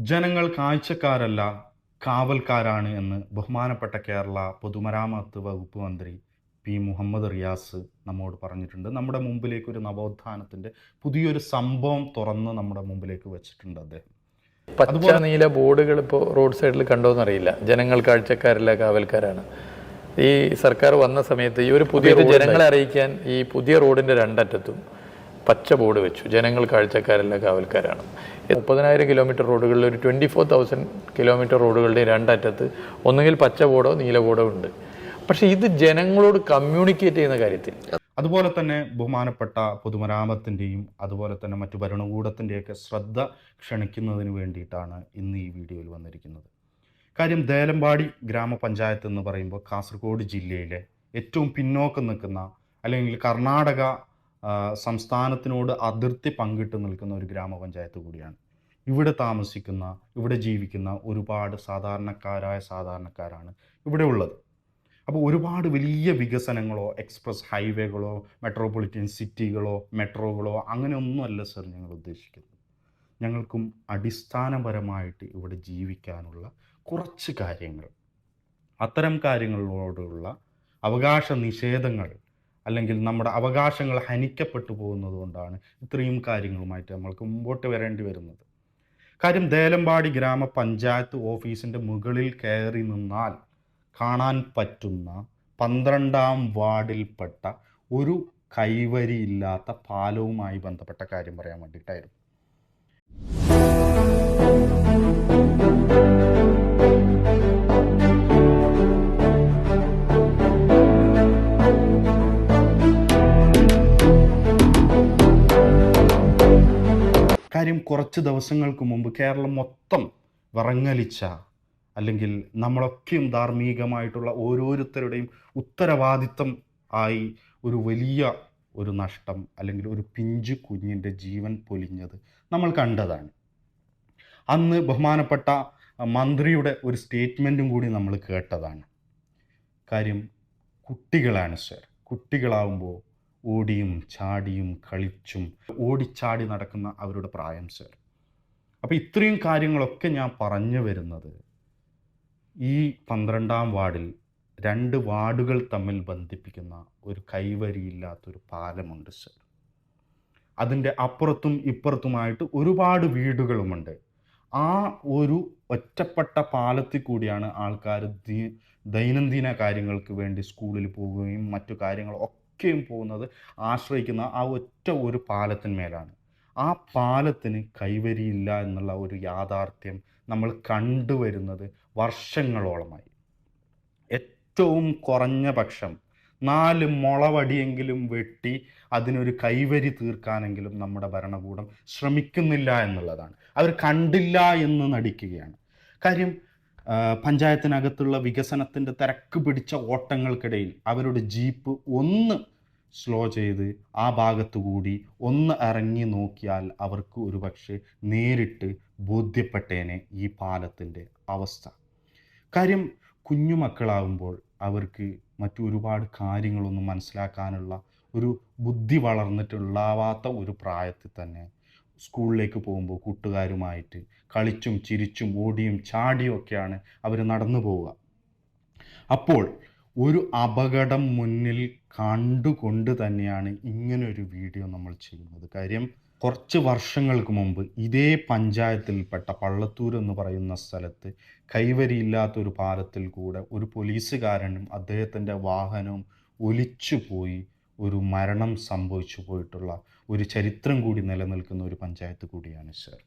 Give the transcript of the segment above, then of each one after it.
ജനങ്ങൾ കാഴ്ചക്കാരല്ല കാവൽക്കാരാണ് എന്ന് ബഹുമാനപ്പെട്ട കേരള പൊതുമരാമത്ത് വകുപ്പ് മന്ത്രി പി മുഹമ്മദ് റിയാസ് നമ്മോട് പറഞ്ഞിട്ടുണ്ട്. നമ്മുടെ മുമ്പിലേക്ക് ഒരു നവോത്ഥാനത്തിൻ്റെ പുതിയൊരു സംഭവം തുറന്ന് നമ്മുടെ മുമ്പിലേക്ക് വെച്ചിട്ടുണ്ട് അദ്ദേഹം. പച്ച നീല ബോർഡുകൾ ഇപ്പോൾ റോഡ് സൈഡിൽ കണ്ടോന്നറിയില്ല. ജനങ്ങൾ കാഴ്ചക്കാരല്ല കാവൽക്കാരാണ്. ഈ സർക്കാർ വന്ന സമയത്ത് ഈ ഒരു പുതിയ ജനങ്ങളെ അറിയിക്കാൻ ഈ പുതിയ റോഡിൻ്റെ രണ്ടറ്റത്തും പച്ച ബോർഡ് വെച്ചു. ജനങ്ങൾ കാഴ്ചക്കാരല്ല കാവൽക്കാരാണ്. 30,000 കിലോമീറ്റർ റോഡുകളിൽ ഒരു 24,000 കിലോമീറ്റർ റോഡുകളുടെ രണ്ടറ്റത്ത് ഒന്നുകിൽ പച്ച ബോർഡോ നീല ബോർഡോ ഉണ്ട്. പക്ഷെ ഇത് ജനങ്ങളോട് കമ്മ്യൂണിക്കേറ്റ് ചെയ്യുന്ന കാര്യത്തിൽ അതുപോലെ തന്നെ ബഹുമാനപ്പെട്ട പൊതുമരാമത്തിൻ്റെയും അതുപോലെ തന്നെ മറ്റു ഭരണകൂടത്തിൻ്റെയൊക്കെ ശ്രദ്ധ ക്ഷണിക്കുന്നതിന് വേണ്ടിയിട്ടാണ് ഇന്ന് ഈ വീഡിയോയിൽ വന്നിരിക്കുന്നത്. കാര്യം ദേലമ്പാടി ഗ്രാമപഞ്ചായത്ത് എന്ന് പറയുമ്പോൾ കാസർഗോഡ് ജില്ലയിലെ ഏറ്റവും പിന്നോക്കം നിൽക്കുന്ന അല്ലെങ്കിൽ കർണാടക സംസ്ഥാനത്തിനോട് അതിർത്തി പങ്കിട്ട് നിൽക്കുന്ന ഒരു ഗ്രാമപഞ്ചായത്ത് കൂടിയാണ്. ഇവിടെ താമസിക്കുന്ന, ഇവിടെ ജീവിക്കുന്ന ഒരുപാട് സാധാരണക്കാരാണ് ഇവിടെ ഉള്ളത്. അപ്പോൾ ഒരുപാട് വലിയ വികസനങ്ങളോ എക്സ്പ്രസ് ഹൈവേകളോ മെട്രോപൊളിറ്റൻ സിറ്റികളോ മെട്രോകളോ അങ്ങനെയൊന്നുമല്ല സർ ഞങ്ങൾ ഉദ്ദേശിക്കുന്നത്. ഞങ്ങൾക്കും അടിസ്ഥാനപരമായിട്ട് ഇവിടെ ജീവിക്കാനുള്ള കുറച്ച് കാര്യങ്ങൾ, അത്തരം കാര്യങ്ങളോടുള്ള അവകാശ നിഷേധങ്ങൾ അല്ലെങ്കിൽ നമ്മുടെ അവകാശങ്ങൾ ഹനിക്കപ്പെട്ടു പോകുന്നത് കൊണ്ടാണ് ഇത്രയും കാര്യങ്ങളുമായിട്ട് നമ്മൾക്ക് മുമ്പോട്ട് വരേണ്ടി വരുന്നത്. കാര്യം ദേലമ്പാടി ഗ്രാമപഞ്ചായത്ത് ഓഫീസിൻ്റെ മുകളിൽ കയറി നിന്നാൽ കാണാൻ പറ്റുന്ന 12ാം വാർഡിൽപ്പെട്ട ഒരു കൈവരിയില്ലാത്ത പാലവുമായി ബന്ധപ്പെട്ട കാര്യം പറയാൻ വേണ്ടിയിട്ടായിരുന്നു. കാര്യം കുറച്ച് ദിവസങ്ങൾക്ക് മുമ്പ് കേരളം മൊത്തം വിറങ്ങലിച്ച അല്ലെങ്കിൽ നമ്മളൊക്കെയും ധാർമ്മികമായിട്ടുള്ള ഓരോരുത്തരുടെയും ഉത്തരവാദിത്തം ആയി ഒരു വലിയ ഒരു നഷ്ടം അല്ലെങ്കിൽ ഒരു പിഞ്ചു കുഞ്ഞിൻ്റെ ജീവൻ പൊലിഞ്ഞത് നമ്മൾ കണ്ടതാണ്. അന്ന് ബഹുമാനപ്പെട്ട മന്ത്രിയുടെ ഒരു സ്റ്റേറ്റ്മെൻറ്റും കൂടി നമ്മൾ കേട്ടതാണ്. കാര്യം കുട്ടികളാണ് സർ. കുട്ടികളാവുമ്പോൾ ഓടിയും ചാടിയും കളിച്ചും ഓടിച്ചാടി നടക്കുന്ന അവരുടെ പ്രായം സർ. അപ്പോൾ ഇത്രയും കാര്യങ്ങളൊക്കെ ഞാൻ പറഞ്ഞു വരുന്നത് ഈ 12ാം വാർഡിൽ 2 വാർഡുകൾ തമ്മിൽ ബന്ധിപ്പിക്കുന്ന ഒരു കൈവരിയില്ലാത്തൊരു പാലമുണ്ട് സർ. അതിൻ്റെ അപ്പുറത്തും ഇപ്പുറത്തുമായിട്ട് ഒരുപാട് വീടുകളുമുണ്ട്. ആ ഒരു ഒറ്റപ്പെട്ട പാലത്തിൽ കൂടിയാണ് ആൾക്കാർ ദൈനംദിന കാര്യങ്ങൾക്ക് വേണ്ടി സ്കൂളിൽ പോവുകയും മറ്റു കാര്യങ്ങളൊക്കെയും പോകുന്നത്, ആശ്രയിക്കുന്ന ആ ഒറ്റ ഒരു പാലത്തിന്മേലാണ്. ആ പാലത്തിന് കൈവരിയില്ല എന്നുള്ള ഒരു യാഥാർത്ഥ്യം നമ്മൾ കണ്ടുവരുന്നത് വർഷങ്ങളോളമായി. ഏറ്റവും കുറഞ്ഞ പക്ഷം 4 മുളവടിയെങ്കിലും വെട്ടി അതിനൊരു കൈവരി തീർക്കാനെങ്കിലും നമ്മുടെ ഭരണകൂടം ശ്രമിക്കുന്നില്ല എന്നുള്ളതാണ്. അവർ കണ്ടില്ല എന്ന് നടിക്കുകയാണ്. കാര്യം പഞ്ചായത്തിനകത്തുള്ള വികസനത്തിൻ്റെ തിരക്ക് പിടിച്ച ഓട്ടങ്ങൾക്കിടയിൽ അവരുടെ ജീപ്പ് ഒന്ന് സ്ലോ ചെയ്ത് ആ ഭാഗത്തുകൂടി ഒന്ന് ഇറങ്ങി നോക്കിയാൽ അവർക്ക് ഒരുപക്ഷെ നേരിട്ട് ബോധ്യപ്പെട്ടേനെ ഈ പാലത്തിൻ്റെ അവസ്ഥ. കാര്യം കുഞ്ഞുമക്കളാകുമ്പോൾ അവർക്ക് മറ്റൊരുപാട് കാര്യങ്ങളൊന്നും മനസ്സിലാക്കാനുള്ള ഒരു ബുദ്ധി വളർന്നിട്ടുണ്ടാവാത്ത ഒരു പ്രായത്തിൽ തന്നെ സ്കൂളിലേക്ക് പോകുമ്പോൾ കൂട്ടുകാരുമായിട്ട് കളിച്ചും ചിരിച്ചും ഓടിയും ചാടിയും ഒക്കെയാണ് അവർ നടന്നു പോവുക. അപ്പോൾ ഒരു അപകടം മുന്നിൽ കണ്ടുകൊണ്ട് തന്നെയാണ് ഇങ്ങനൊരു വീഡിയോ നമ്മൾ ചെയ്യുന്നത്. കാര്യം കുറച്ച് വർഷങ്ങൾക്ക് മുമ്പ് ഇതേ പഞ്ചായത്തിൽപ്പെട്ട പള്ളത്തൂർ എന്ന് പറയുന്ന സ്ഥലത്ത് കൈവരിയില്ലാത്തൊരു പാലത്തിൽ കൂടെ ഒരു പോലീസുകാരനും അദ്ദേഹത്തിൻ്റെ വാഹനവും ഒലിച്ചു പോയി ഒരു മരണം സംഭവിച്ചു പോയിട്ടുള്ള ഒരു ചരിത്രം കൂടി നിലനിൽക്കുന്ന ഒരു പഞ്ചായത്ത് കൂടിയാണ് സർ.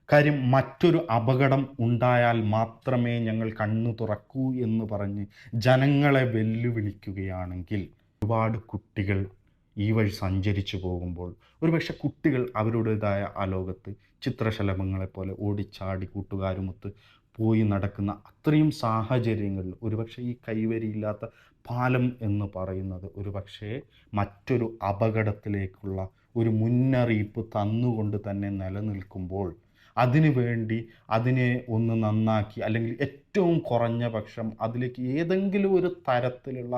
കാര്യം മറ്റൊരു അപകടം ഉണ്ടായാൽ മാത്രമേ ഞങ്ങൾ കണ്ണു തുറക്കൂ എന്ന് പറഞ്ഞ് ജനങ്ങളെ വെല്ലുവിളിക്കുകയാണെങ്കിൽ ഒരുപാട് കുട്ടികൾ ഈ വഴി സഞ്ചരിച്ചു പോകുമ്പോൾ ഒരുപക്ഷെ കുട്ടികൾ അവരുടേതായ ആ ലോകത്ത് ചിത്രശലഭങ്ങളെപ്പോലെ ഓടിച്ചാടി കൂട്ടുകാരുമൊത്ത് പോയി നടക്കുന്ന അത്രയും സാഹചര്യങ്ങളിൽ ഒരുപക്ഷെ ഈ കൈവരിയില്ലാത്ത പാലം എന്ന് പറയുന്നത് ഒരുപക്ഷെ മറ്റൊരു അപകടത്തിലേക്കുള്ള ഒരു മുന്നറിയിപ്പ് തന്നുകൊണ്ട് തന്നെ നിലനിൽക്കുമ്പോൾ അതിനെ ഒന്ന് നന്നാക്കി അല്ലെങ്കിൽ ഏറ്റവും കുറഞ്ഞ പക്ഷം അതിലേക്ക് ഏതെങ്കിലും ഒരു തരത്തിലുള്ള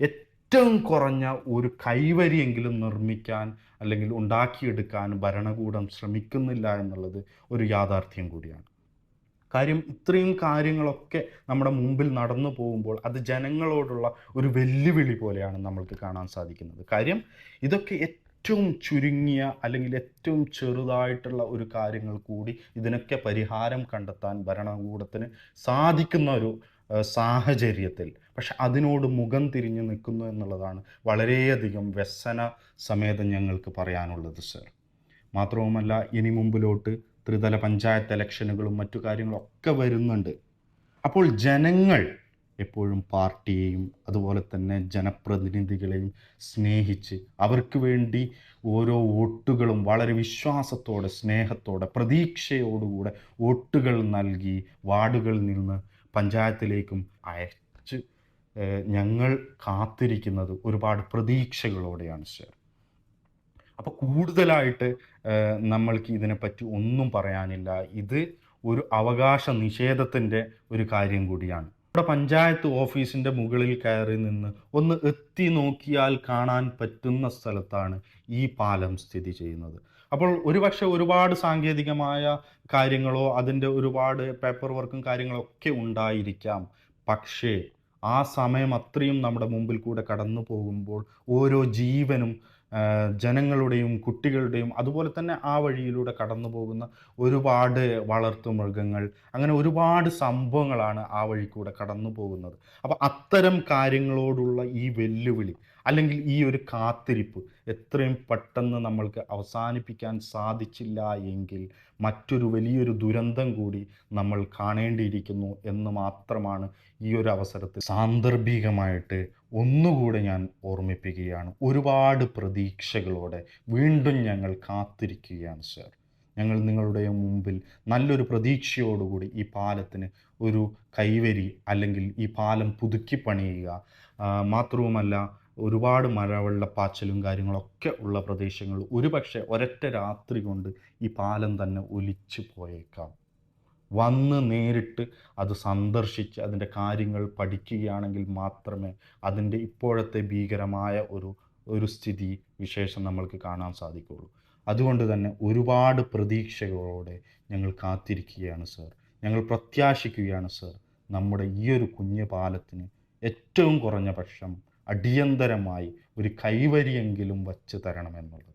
ഏറ്റവും കുറഞ്ഞ ഒരു കൈവരിയെങ്കിലും നിർമ്മിക്കാൻ അല്ലെങ്കിൽ ഉണ്ടാക്കിയെടുക്കാൻ ഭരണകൂടം ശ്രമിക്കുന്നില്ല എന്നുള്ളത് ഒരു യാഥാർത്ഥ്യം കൂടിയാണ്. കാര്യം ഇത്രയും കാര്യങ്ങളൊക്കെ നമ്മുടെ മുമ്പിൽ നടന്നു പോകുമ്പോൾ അത് ജനങ്ങളോടുള്ള ഒരു വെല്ലുവിളി പോലെയാണ് നമ്മൾക്ക് കാണാൻ സാധിക്കുന്നത്. കാര്യം ഇതൊക്കെ ഏറ്റവും ചുരുങ്ങിയ അല്ലെങ്കിൽ ഏറ്റവും ചെറുതായിട്ടുള്ള ഒരു കാര്യങ്ങൾ കൂടി ഇതിനൊക്കെ പരിഹാരം കണ്ടെത്താൻ ഭരണകൂടത്തിന് സാധിക്കുന്ന ഒരു സാഹചര്യത്തിൽ പക്ഷെ അതിനോട് മുഖം തിരിഞ്ഞു നിൽക്കുന്നു എന്നുള്ളതാണ് വളരെയധികം വ്യസന സമേതം ഞങ്ങൾക്ക് പറയാനുള്ളത് സർ. മാത്രവുമല്ല, ഇനി മുമ്പിലോട്ട് ത്രിതല പഞ്ചായത്ത് ഇലക്ഷനുകളും മറ്റു കാര്യങ്ങളൊക്കെ വരുന്നുണ്ട്. അപ്പോൾ ജനങ്ങൾ എപ്പോഴും പാർട്ടിയെയും അതുപോലെ തന്നെ ജനപ്രതിനിധികളെയും സ്നേഹിച്ച് അവർക്ക് വേണ്ടി ഓരോ വോട്ടുകളും വളരെ വിശ്വാസത്തോടെ, സ്നേഹത്തോടെ, പ്രതീക്ഷയോടുകൂടെ വോട്ടുകൾ നൽകി വാർഡുകളിൽ നിന്ന് പഞ്ചായത്തിലേക്കും അയച്ച് ഞങ്ങൾ കാത്തിരിക്കുന്നത് ഒരുപാട് പ്രതീക്ഷകളോടെയാണ് സർ. അപ്പോൾ കൂടുതലായിട്ട് നമ്മൾക്ക് ഇതിനെപ്പറ്റി ഒന്നും പറയാനില്ല. ഇത് ഒരു അവകാശ നിഷേധത്തിൻ്റെ ഒരു കാര്യം കൂടിയാണ്. നമ്മുടെ പഞ്ചായത്ത് ഓഫീസിൻ്റെ മുകളിൽ കയറി നിന്ന് ഒന്ന് എത്തി നോക്കിയാൽ കാണാൻ പറ്റുന്ന സ്ഥലത്താണ് ഈ പാലം സ്ഥിതി ചെയ്യുന്നത്. അപ്പോൾ ഒരുപക്ഷെ ഒരുപാട് സാങ്കേതികമായ കാര്യങ്ങളോ അതിൻ്റെ ഒരുപാട് പേപ്പർ വർക്കും കാര്യങ്ങളൊക്കെ ഉണ്ടായിരിക്കാം. പക്ഷേ ആ സമയം അത്രയും നമ്മുടെ മുമ്പിൽ കൂടെ കടന്നു പോകുമ്പോൾ ഓരോ ജീവനും ജനങ്ങളുടെയും കുട്ടികളുടെയും അതുപോലെ തന്നെ ആ വഴിയിലൂടെ കടന്നു പോകുന്ന ഒരുപാട് വളർത്തുമൃഗങ്ങൾ, അങ്ങനെ ഒരുപാട് സംഭവങ്ങളാണ് ആ വഴി കൂടെ കടന്നു പോകുന്നത്. അപ്പോൾ അത്തരം കാര്യങ്ങളോടുള്ള ഈ വെല്ലുവിളി അല്ലെങ്കിൽ ഈ ഒരു കാത്തിരിപ്പ് എത്രയും പെട്ടെന്ന് നമ്മൾക്ക് അവസാനിപ്പിക്കാൻ സാധിച്ചില്ല എങ്കിൽ മറ്റൊരു വലിയൊരു ദുരന്തം കൂടി നമ്മൾ കാണേണ്ടിയിരിക്കുന്നു എന്ന് മാത്രമാണ് ഈ ഒരു അവസരത്തിൽ സാന്ദർഭികമായിട്ട് ഒന്നുകൂടെ ഞാൻ ഓർമ്മിപ്പിക്കുകയാണ്. ഒരുപാട് പ്രതീക്ഷകളോടെ വീണ്ടും ഞങ്ങൾ കാത്തിരിക്കുകയാണ് സർ. ഞങ്ങൾ നിങ്ങളുടെ മുമ്പിൽ നല്ലൊരു പ്രതീക്ഷയോടുകൂടി ഈ പാലത്തിന് ഒരു കൈവരി അല്ലെങ്കിൽ ഈ പാലം പുതുക്കി പണിയുക, മാത്രവുമല്ല ഒരുപാട് മഴവെള്ളപ്പാച്ചിലും കാര്യങ്ങളൊക്കെ ഉള്ള പ്രദേശങ്ങൾ ഒരുപക്ഷെ ഒരൊറ്റ രാത്രി കൊണ്ട് ഈ പാലം തന്നെ ഒലിച്ചു പോയേക്കാം. വന്ന് നേരിട്ട് അത് സന്ദർശിച്ച് അതിൻ്റെ കാര്യങ്ങൾ പഠിക്കുകയാണെങ്കിൽ മാത്രമേ അതിൻ്റെ ഇപ്പോഴത്തെ ഭീകരമായ ഒരു സ്ഥിതി വിശേഷം നമ്മൾക്ക് കാണാൻ സാധിക്കുകയുള്ളൂ. അതുകൊണ്ട് തന്നെ ഒരുപാട് പ്രതീക്ഷകളോടെ ഞങ്ങൾ കാത്തിരിക്കുകയാണ് സർ. ഞങ്ങൾ പ്രത്യാശിക്കുകയാണ് സർ, നമ്മുടെ ഈ ഒരു കുഞ്ഞു പാലത്തിന് ഏറ്റവും കുറഞ്ഞ പക്ഷം അടിയന്തരമായി ഒരു കൈവരിയെങ്കിലും വച്ച് തരണമെന്നുള്ളത്.